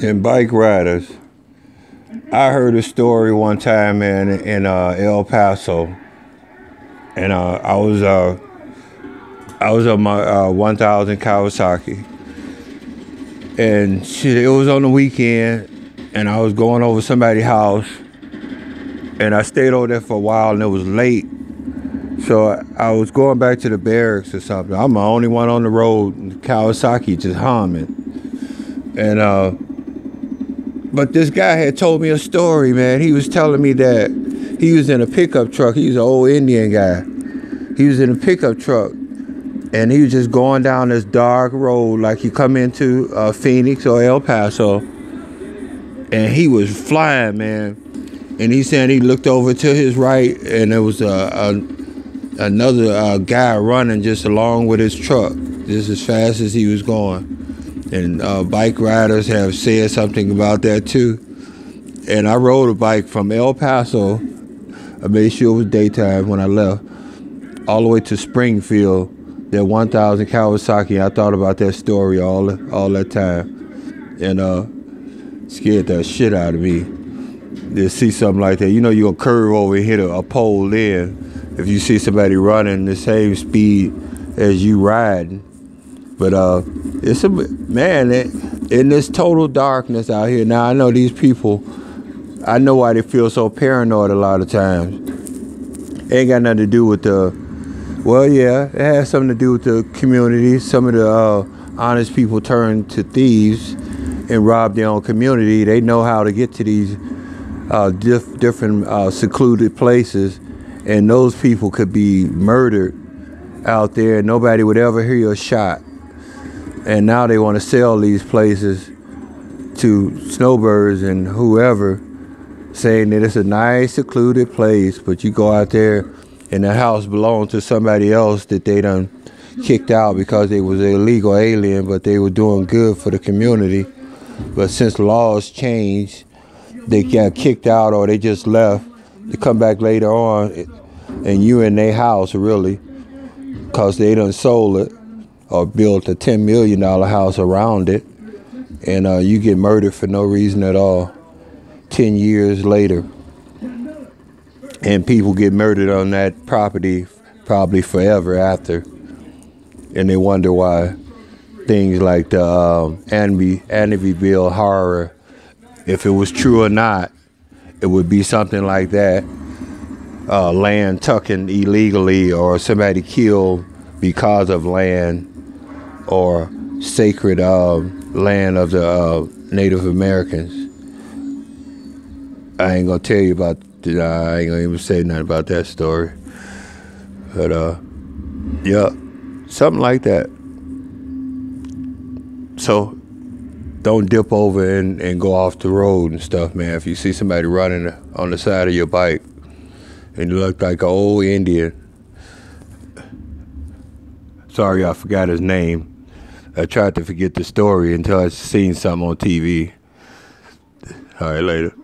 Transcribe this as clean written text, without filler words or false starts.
And bike riders. I heard a story one time, man, in El Paso, and I was on my 1000 Kawasaki, and shit, it was on the weekend, and I was going over somebody's house, and I stayed over there for a while, and it was late, so I was going back to the barracks or something. I'm the only one on the road, and Kawasaki just humming, and but this guy had told me a story, man. He was telling me that he was in a pickup truck. He was an old Indian guy. He was in a pickup truck, and he was just going down this dark road like you come into Phoenix or El Paso, and he was flying, man. And he said he looked over to his right, and there was another guy running just along with his truck, just as fast as he was going. And bike riders have said something about that too. And I rode a bike from El Paso. I made sure it was daytime when I left, all the way to Springfield, that 1000 Kawasaki. I thought about that story all that time, and scared the shit out of me to see something like that. You know, you'll curve over and hit a pole then if you see somebody running the same speed as you riding. But it's a man in this total darkness out here. Now I know these people. I know why they feel so paranoid a lot of times. It ain't got nothing to do with well, yeah, it has something to do with the community. Some of the honest people turn to thieves and rob their own community. They know how to get to these different secluded places, and those people could be murdered out there, and nobody would ever hear a shot. And now they want to sell these places to snowbirds and whoever, saying that it's a nice secluded place, but you go out there and the house belonged to somebody else that they done kicked out because they was an illegal alien, but they were doing good for the community. But since laws changed, they got kicked out or they just left to come back later on, and you in their house really, because they done sold it or built a $10 million house around it, and you get murdered for no reason at all 10 years later. And people get murdered on that property probably forever after. And they wonder why things like the Amityville horror, if it was true or not, it would be something like that. Land tucking illegally, or somebody killed because of land, or sacred land of the Native Americans. I ain't gonna tell you about, I ain't gonna even say nothing about that story. But yeah, something like that. So don't dip over and go off the road and stuff, man. If you see somebody running on the side of your bike and you look like an old Indian, sorry, I forgot his name. I tried to forget the story until I seen something on TV. All right, later.